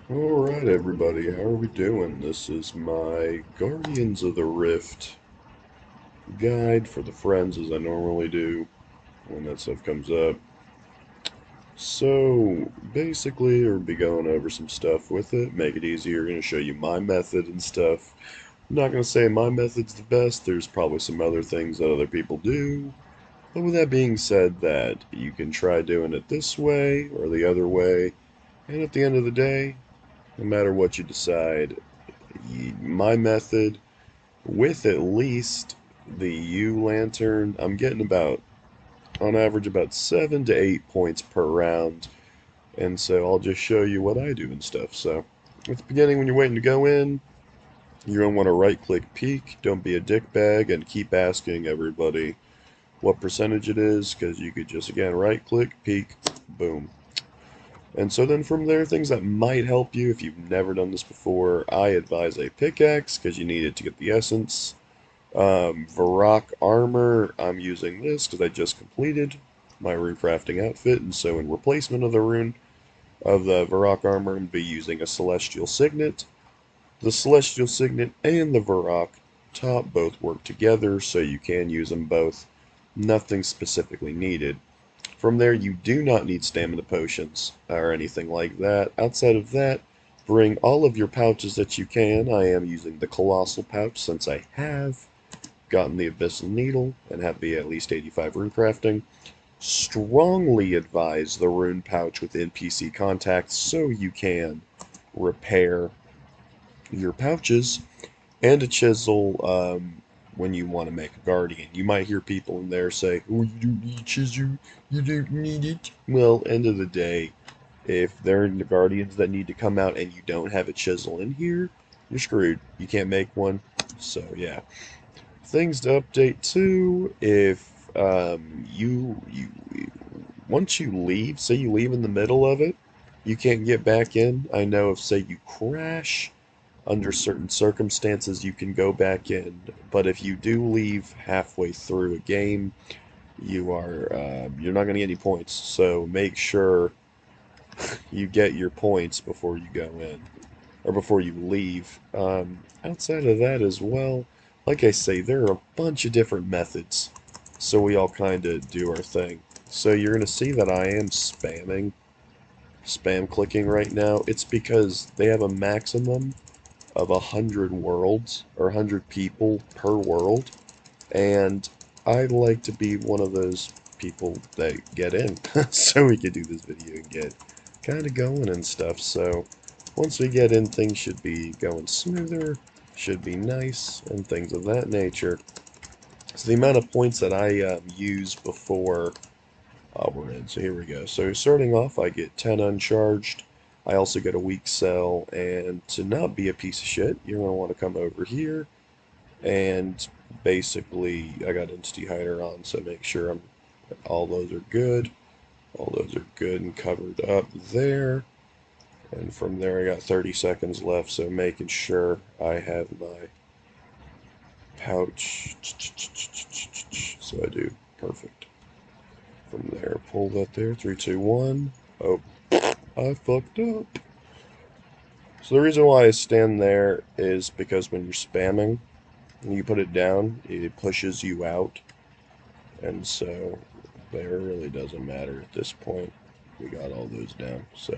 Alright everybody, how are we doing? This is my Guardians of the Rift guide for the friends as I normally do when that stuff comes up. So basically we'll be going over some stuff with it, make it easier, going to show you my method and stuff. I'm not going to say my method's the best, there's probably some other things that other people do. But with that being said, that you can try doing it this way or the other way, and at the end of the day, no matter what you decide, my method with at least the U lantern, I'm getting about, on average, about 7 to 8 points per round. And so I'll just show you what I do and stuff. So at the beginning, when you're waiting to go in, you're going to want to right click peek. Don't be a dickbag and keep asking everybody what percentage it is, because you could just, again, right click peek, boom. And so then from there, things that might help you if you've never done this before, I advise a pickaxe because you need it to get the essence. Varrock armor, I'm using this because I just completed my rune crafting outfit, and so in replacement of the rune of the Varrock armor, I'm going to be using a Celestial Signet. The Celestial Signet and the Varrock top both work together, so you can use them both. Nothing specifically needed. From there, you do not need stamina potions or anything like that. Outside of that, bring all of your pouches that you can. I am using the Colossal pouch since I have gotten the Abyssal Needle and have the at least 85 rune crafting. Strongly advise the rune pouch with NPC contacts so you can repair your pouches and a chisel when you want to make a guardian. You might hear people in there say, "Oh, you don't need a chisel, you don't need it." Well, end of the day, if they're in the guardians that need to come out and you don't have a chisel in here, you're screwed. You can't make one. So yeah. Things to update too, if you once you leave, say you leave in the middle of it, you can't get back in. I know if say you crash, under certain circumstances you can go back in, but if you do leave halfway through a game, you're not going to get any points. So make sure you get your points before you go in or before you leave. Outside of that as well, like I say, there are a bunch of different methods, so we all kind of do our thing. So you're going to see that I am spam clicking right now. It's because they have a maximum of 100 worlds or 100 people per world, and I'd like to be one of those people that get in so we can do this video and get kind of going and stuff. So once we get in, things should be going smoother, should be nice, and things of that nature. So the amount of points that I use before we're in. So here we go. So starting off, I get 10 uncharged. I also get a weak cell, and to not be a piece of shit, you're going to want to come over here, and basically, I got Entity Hider on, so make sure all those are good. All those are good and covered up there. And from there, I got 30 seconds left, so making sure I have my pouch. So I do. Perfect. From there, pull that there. 3, 2, 1. Oh, I fucked up. So the reason why I stand there is because when you're spamming, and you put it down, it pushes you out. And so there really doesn't matter at this point. We got all those down. So,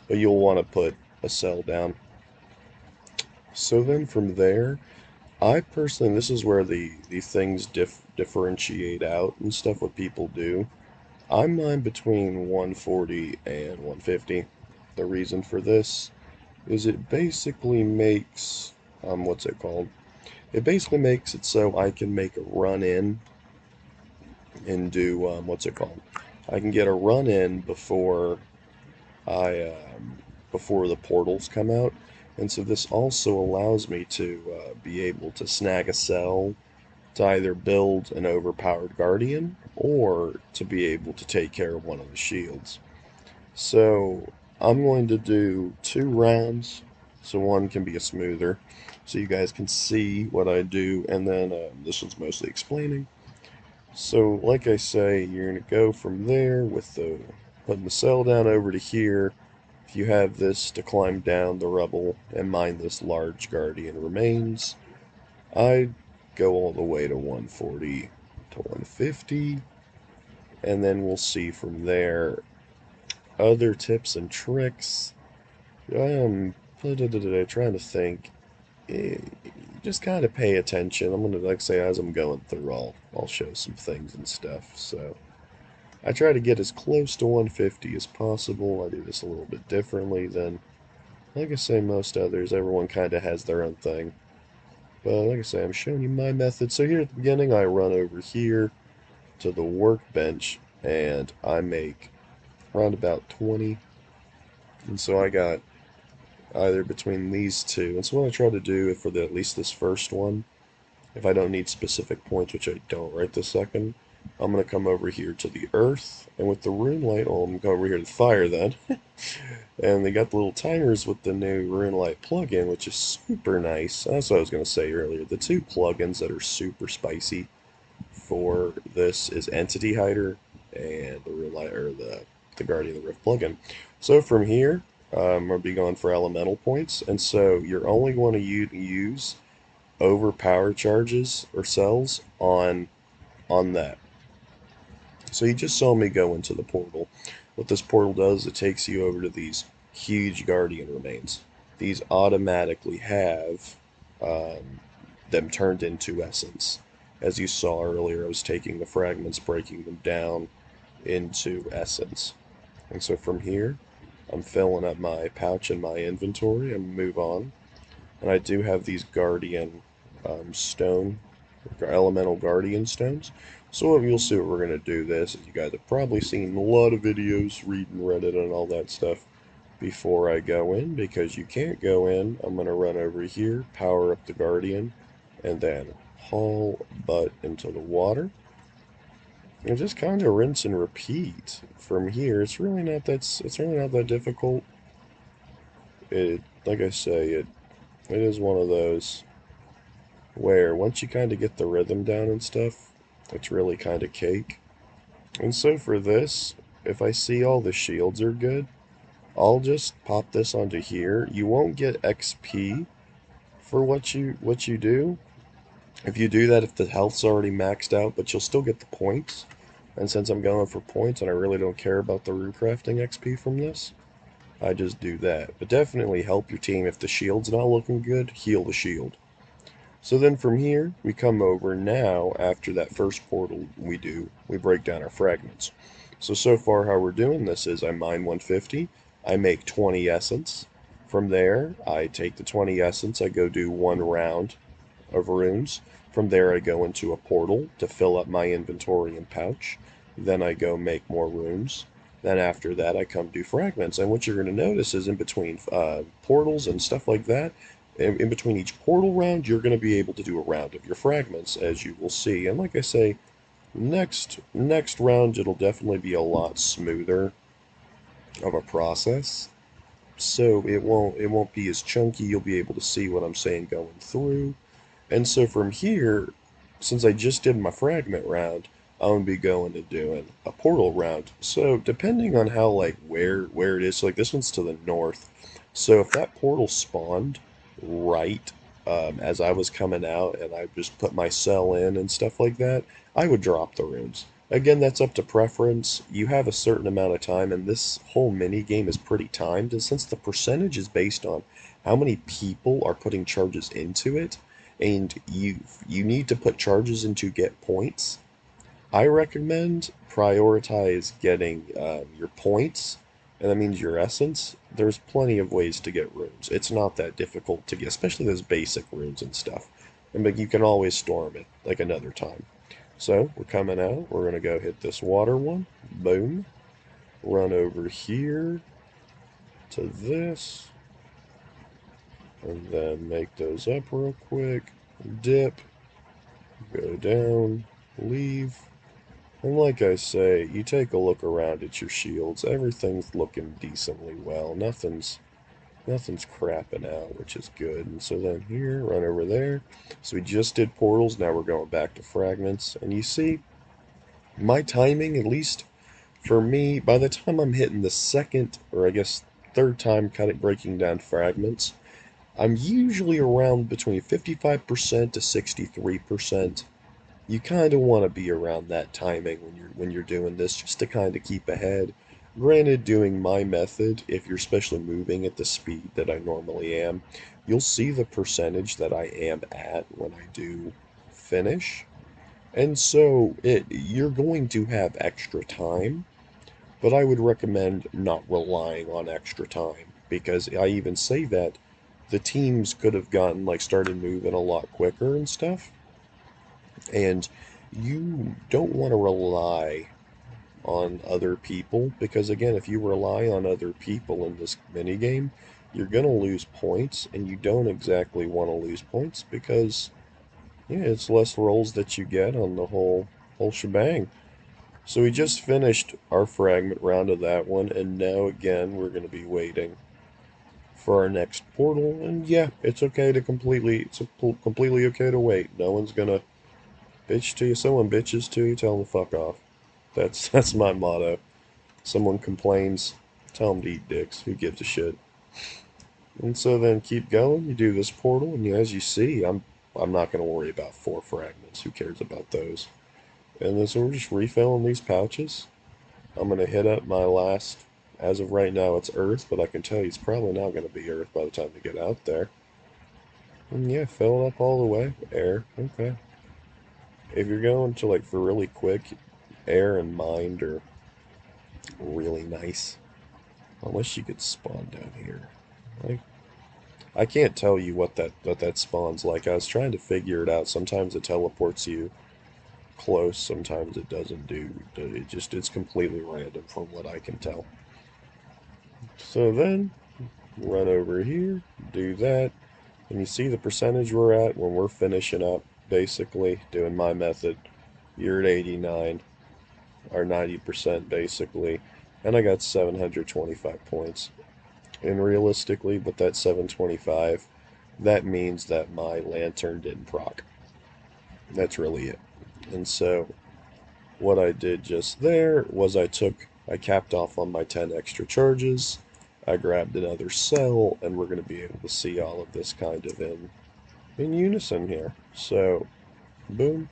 but you'll want to put a cell down. So then from there, I personally, this is where the things differentiate out and stuff, what people do. I'm mine between 140 and 150. The reason for this is it basically makes, what's it called? It basically makes it so I can make a run in and do, what's it called? I can get a run in I, before the portals come out. And so this also allows me to be able to snag a cell to either build an overpowered guardian or to be able to take care of one of the shields. So I'm going to do 2 rounds, so one can be a smoother, so you guys can see what I do, and then this one's mostly explaining. So like I say, you're going to go from there with the putting the cell down over to here, If you have this to climb down the rubble and mine this large guardian remains, I'd go all the way to 140 to 150, and then we'll see from there. Other tips and tricks. I'm trying to think. Eh, Just kind of pay attention. I'm gonna, like say, as I'm going through, I'll show some things and stuff. So I try to get as close to 150 as possible. I do this a little bit differently than, like I say, most others. Everyone kind of has their own thing. But like I say, I'm showing you my method. So here at the beginning, I run over here to the workbench and I make around about 20. And so I got either between these two. And so what I try to do for at least this first one, if I don't need specific points, which I don't right this second, I'm going to come over here to the earth, and with the rune light, well, I'm going to go over here to the fire then. And they got the little timers with the new rune light plugin, which is super nice. That's what I was going to say earlier. The two plugins that are super spicy for this is Entity Hider and the rune light, or the Guardian of the Rift plugin. So from here, I'll be going for elemental points, and so you're only going to use overpower charges or cells on that. So you just saw me go into the portal. What this portal does, it takes you over to these huge guardian remains. These automatically have them turned into essence. As you saw earlier, I was taking the fragments, breaking them down into essence. And so from here, I'm filling up my pouch and my inventory and move on. And I do have these guardian stone, elemental guardian stones. So you'll see what we're going to do this. You guys have probably seen a lot of videos, reading Reddit and all that stuff before I go in, because you can't go in. I'm going to run over here, power up the guardian, and then haul butt into the water. And just kind of rinse and repeat from here. It's really not that difficult. Like I say, it is one of those where once you kind of get the rhythm down and stuff, it's really kind of cake. And so for this, if I see all the shields are good, I'll just pop this onto here. You won't get XP for what you do. If you do that, if the health's already maxed out, but you'll still get the points. And since I'm going for points and I really don't care about the rune crafting XP from this, I just do that. But definitely help your team. If the shield's not looking good, heal the shield. So then from here, we come over now, after that first portal we break down our fragments. So far how we're doing this is I mine 150, I make 20 essence. From there, I take the 20 essence, I go do one round of runes. From there, I go into a portal to fill up my inventory and pouch. Then I go make more runes. Then after that, I come do fragments. And what you're going to notice is in between portals and stuff like that, in between each portal round, you're going to be able to do a round of your fragments, as you will see. And like I say, next round, it'll definitely be a lot smoother of a process. So it won't be as chunky. You'll be able to see what I'm saying going through. And so from here, since I just did my fragment round, I'm gonna be going to doing a portal round. So depending on how like where it is, so like this one's to the north. So if that portal spawned right as I was coming out and I just put my cell in and stuff like that, I would drop the runes. Again, that's up to preference. You have a certain amount of time, and this whole mini game is pretty timed. And since the percentage is based on how many people are putting charges into it, and you need to put charges in to get points, I recommend prioritize getting your points, and that means your essence. There's plenty of ways to get runes. It's not that difficult to get, especially those basic runes and stuff. And but you can always storm it like another time. So we're coming out. We're gonna go hit this water one. Boom. Run over here to this, and then make those up real quick. Dip. Go down. Leave. And like I say, you take a look around at your shields, everything's looking decently well. Nothing's crapping out, which is good. And so then here, run over there. So we just did portals, now we're going back to fragments. And you see, my timing, at least for me, by the time I'm hitting the second, or I guess third time breaking down fragments. I'm usually around between 55% to 63%. You kind of want to be around that timing when you're doing this just to kind of keep ahead. Granted, doing my method, if you're especially moving at the speed that I normally am, you'll see the percentage that I am at when I do finish. And so you're going to have extra time, but I would recommend not relying on extra time because I even say that the teams could have gotten like started moving a lot quicker and stuff. And you don't want to rely on other people because again, if you rely on other people in this mini game, you're going to lose points and you don't exactly want to lose points because yeah, it's less rolls that you get on the whole shebang. So we just finished our fragment round of that one, and now again we're going to be waiting for our next portal. And yeah, it's okay to completely okay to wait. No one's gonna bitch to you. Someone bitches to you, tell them to fuck off. That's my motto. Someone complains, tell them to eat dicks. Who gives a shit? And so then keep going. You do this portal, and as you see, I'm not gonna worry about 4 fragments. Who cares about those? And then so we're just refilling these pouches. I'm going to hit up my last, as of right now, it's Earth, but I can tell you it's probably not going to be Earth by the time we get out there. And yeah, fill it up all the way. Air, okay. If you're going to like for really quick, air and mind are really nice. Unless you could spawn down here. Like, I can't tell you what that spawns like. I was trying to figure it out. Sometimes it teleports you close, sometimes it doesn't do. It's completely random from what I can tell. So then run over here, do that, and you see the percentage we're at when we're finishing up, basically, doing my method. You're at 89, or 90% basically, and I got 725 points. And realistically, with that 725, that means that my lantern didn't proc. That's really it. And so, what I did just there was I capped off on my 10 extra charges. I grabbed another cell, and we're going to be able to see all of this kind of in unison here. So, boom.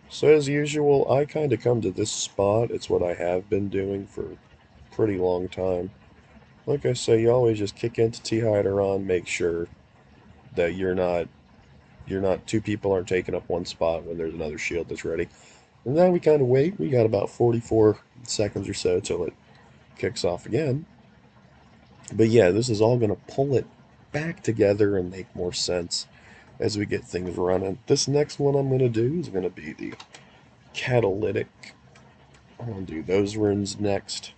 So as usual, I kind of come to this spot. It's what I have been doing for a pretty long time. Like I say, you always just kick into T-Hider make sure that you're not two people aren't taking up one spot when there's another shield that's ready. And then we kind of wait. We got about 44 seconds or so till it kicks off again. But yeah, this is all going to pull it back together and make more sense as we get things running. This next one I'm going to do is going to be the catalytic. I'm going to do those runes next.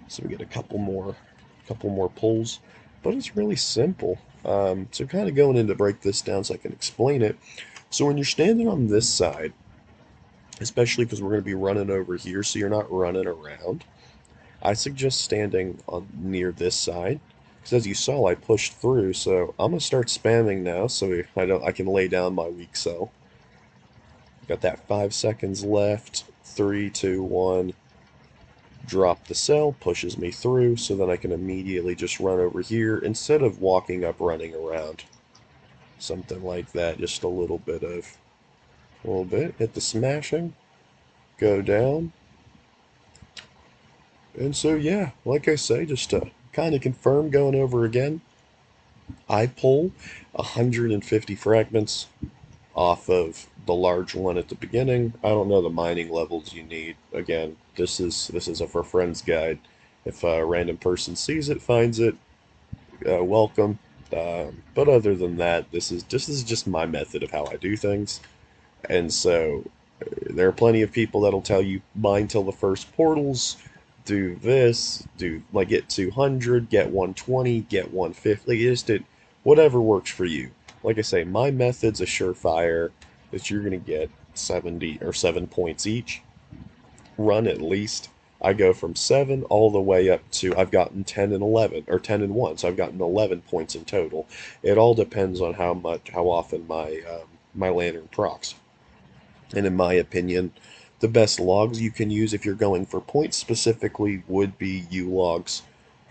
So we get a couple more pulls. But it's really simple. So kind of going in to break this down so I can explain it. So when you're standing on this side, especially because we're going to be running over here, so you're not running around, I suggest standing on near this side. Because as you saw, I pushed through, so I'm gonna start spamming now, so I can lay down my weak cell. Got that 5 seconds left. 3, 2, 1. Drop the cell, pushes me through, so then I can immediately just run over here instead of walking up, running around. Something like that. Just a little bit. Hit the smashing. Go down. And so yeah, like I say, just to kind of confirm going over again, I pull 150 fragments off of the large one at the beginning. I don't know the mining levels you need. Again, this is a for friends guide. If a random person sees it, finds it, welcome. But other than that, this is just my method of how I do things. And so there are plenty of people that'll tell you mine till the first portals, do this, do like get 200, get 120, get 150. Like, just it, whatever works for you. Like I say, my method's a surefire that you're gonna get 70 or 7 points each. Run at least. I go from 7 all the way up to I've gotten 10 and 11 or 10 and 1, so I've gotten 11 points in total. It all depends on how often my lantern procs. And in my opinion, the best logs you can use if you're going for points specifically would be U logs.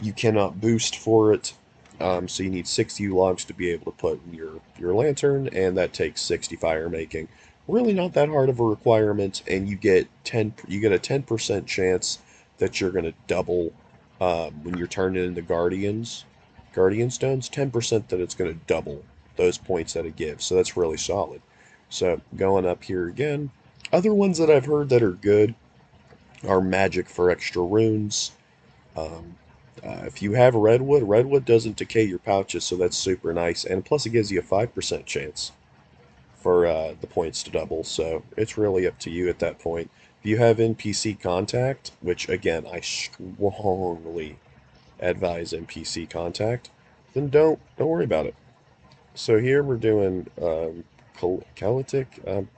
You cannot boost for it, so you need 60 logs to be able to put in your lantern, and that takes 60 fire making. Really not that hard of a requirement, and you get a 10% chance that you're gonna double when you're turning into guardian stones. 10% that it's gonna double those points that it gives. So that's really solid. So going up here again, other ones that I've heard that are good are magic for extra runes. Um, if you have redwood, redwood doesn't decay your pouches, so that's super nice. And plus, it gives you a 5% chance for the points to double, so it's really up to you at that point. If you have NPC contact, which again, I strongly advise NPC contact, then don't worry about it. So here we're doing Kalitic.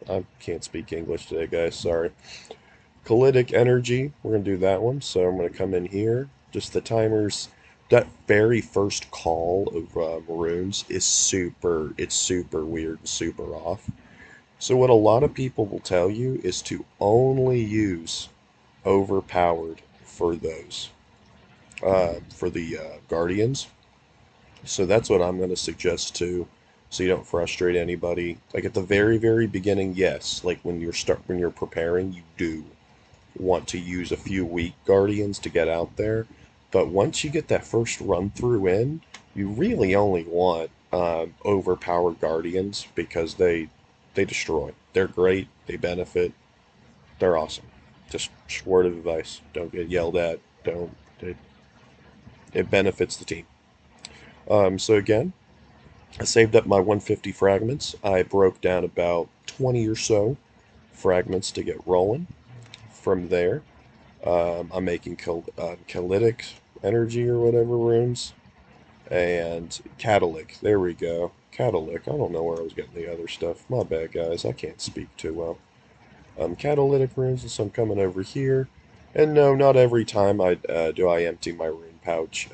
I can't speak English today, guys. Sorry. Kalitic energy. We're gonna do that one. So I'm gonna come in here. Just the timers. That very first call of maroons is super. It's super weird and super off. So what a lot of people will tell you is to only use overpowered for those for the guardians. So that's what I'm going to suggest too, so you don't frustrate anybody. Like at the very beginning, yes, like when you're preparing, you do want to use a few weak guardians to get out there. But once you get that first run through in, you really only want overpowered guardians because they destroy. They're great. They benefit. They're awesome. Just word of advice: don't get yelled at. Don't. It benefits the team. So again, I saved up my 150 fragments. I broke down about 20 or so fragments to get rolling. From there, I'm making Kalitic energy or whatever runes. And Catalytic. There we go. Catalytic. I don't know where I was getting the other stuff. My bad, guys. I can't speak too well. Catalytic runes, so I'm coming over here. And no, not every time do I empty my rune pouch.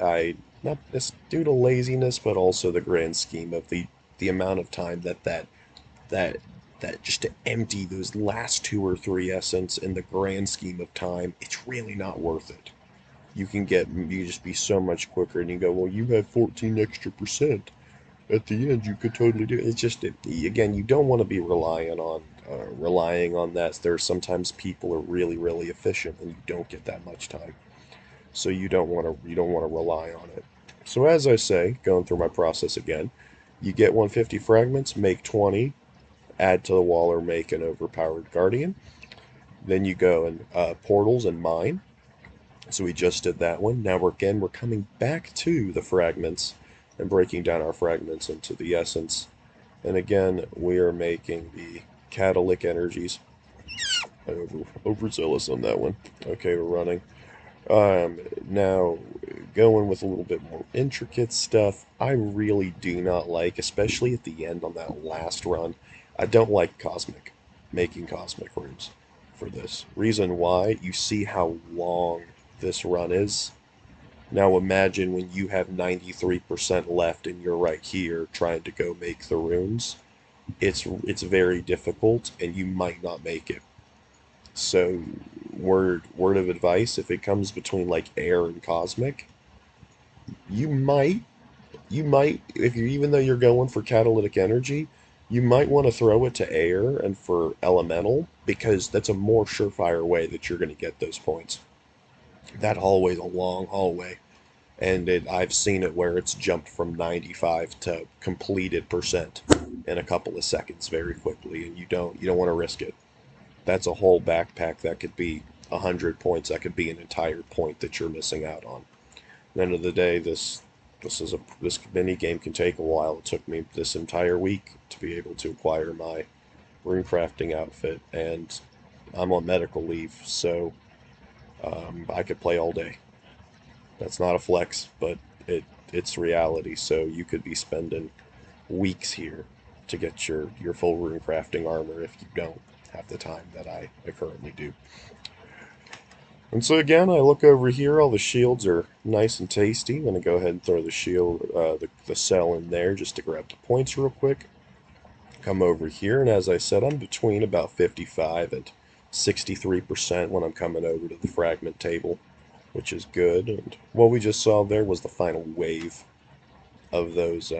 Not just due to laziness, but also the grand scheme of the amount of time that that just to empty those last two or three essence in the grand scheme of time, it's really not worth it. You just be so much quicker, and you go, well, you have 14 extra percent at the end. You could totally do it. It's just again, you don't want to be relying on that. There's sometimes people are really efficient, and you don't get that much time, so you don't want to rely on it. So as I say, going through my process again, you get 150 fragments, make 20, add to the wall or make an overpowered guardian. Then you go and portals and mine. So we just did that one. Now we're coming back to the fragments and breaking down our fragments into the essence. And again, we are making the catalytic energies. Overzealous on that one. Okay, we're running. Now, going with a little bit more intricate stuff, I really do not like, especially at the end on that last run, I don't like making cosmic runes for this. Reason why, you see how long this run is. Now imagine when you have 93% left and you're right here trying to go make the runes. It's very difficult and you might not make it. So word of advice, if it comes between like air and cosmic, you might if you even though you're going for catalytic energy, you might want to throw it to air and for elemental because that's a more surefire way that you're going to get those points. That hallway's a long hallway, and I've seen it where it's jumped from 95 to completed percent in a couple of seconds very quickly, and you don't want to risk it. That's a whole backpack that could be 100 points. That could be an entire point that you're missing out on. At the end of the day, this mini game can take a while. It took me this entire week to be able to acquire my rune crafting outfit, and I'm on medical leave, so I could play all day. That's not a flex, but it's reality. So you could be spending weeks here to get your full rune crafting armor if you don't have the time that I currently do. And so again, I look over here, all the shields are nice and tasty. I'm going to go ahead and throw the shield, the cell in there just to grab the points real quick. Come over here, and as I said, I'm between about 55 and 63% when I'm coming over to the fragment table. which is good. And what we just saw there was the final wave of those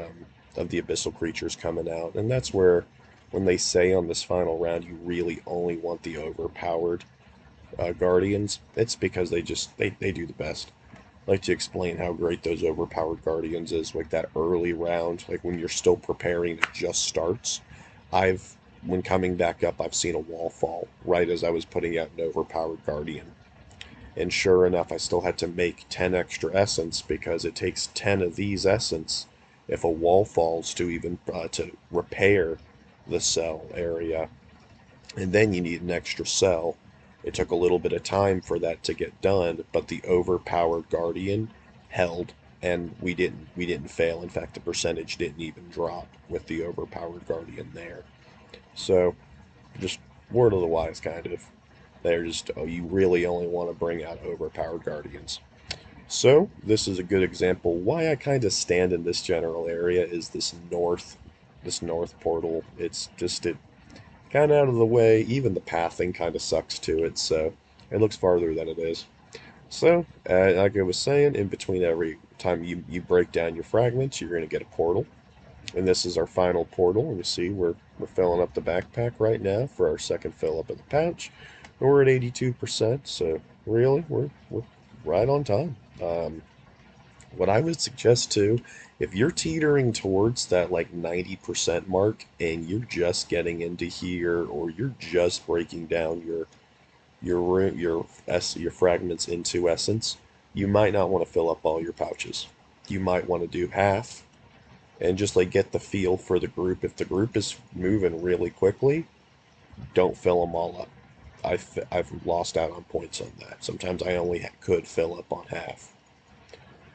of the abyssal creatures coming out, and that's where when they say on this final round you really only want the overpowered guardians, it's because they do the best. I like to explain how great those overpowered guardians is, like that early round, like when you're still preparing, it just starts. I've when coming back up, I've seen a wall fall right as I was putting out an overpowered guardian. And sure enough, I still had to make 10 extra essence because it takes 10 of these essence if a wall falls to even to repair the cell area. And then you need an extra cell. It took a little bit of time for that to get done, but the overpowered guardian held, and we didn't fail. In fact, the percentage didn't even drop with the overpowered guardian there. So just word of the wise, kind of. They're just, oh, you really only want to bring out overpowered guardians. So this is a good example. Why I kind of stand in this general area is this north portal. It's just it kind of out of the way. Even the pathing kind of sucks to it, so it looks farther than it is. So, like I was saying, in between every time you break down your fragments, you're going to get a portal. And this is our final portal. And you see we're filling up the backpack right now for our second fill up of the pouch. And we're at 82%, so really we're right on time. What I would suggest too, if you're teetering towards that like 90% mark and you're just getting into here or you're just breaking down your fragments into essence, you might not want to fill up all your pouches. You might want to do half and just like get the feel for the group. If the group is moving really quickly, don't fill them all up. I've lost out on points on that. Sometimes I only could fill up on half.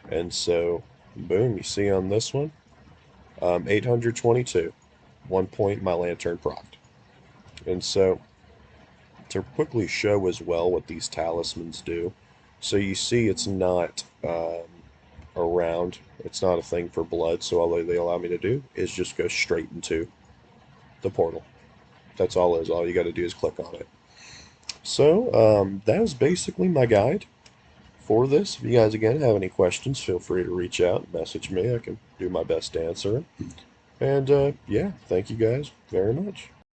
And so, boom, you see on this one, 822. 1 point my lantern procced. And so, to quickly show as well what these talismans do, so you see it's not around, it's not a thing for blood, so all they allow me to do is just go straight into the portal. That's all it is. All you got to do is click on it. So, that was basically my guide for this. If you guys again have any questions, feel free to reach out and message me. I can do my best to answer them. And yeah, thank you guys very much.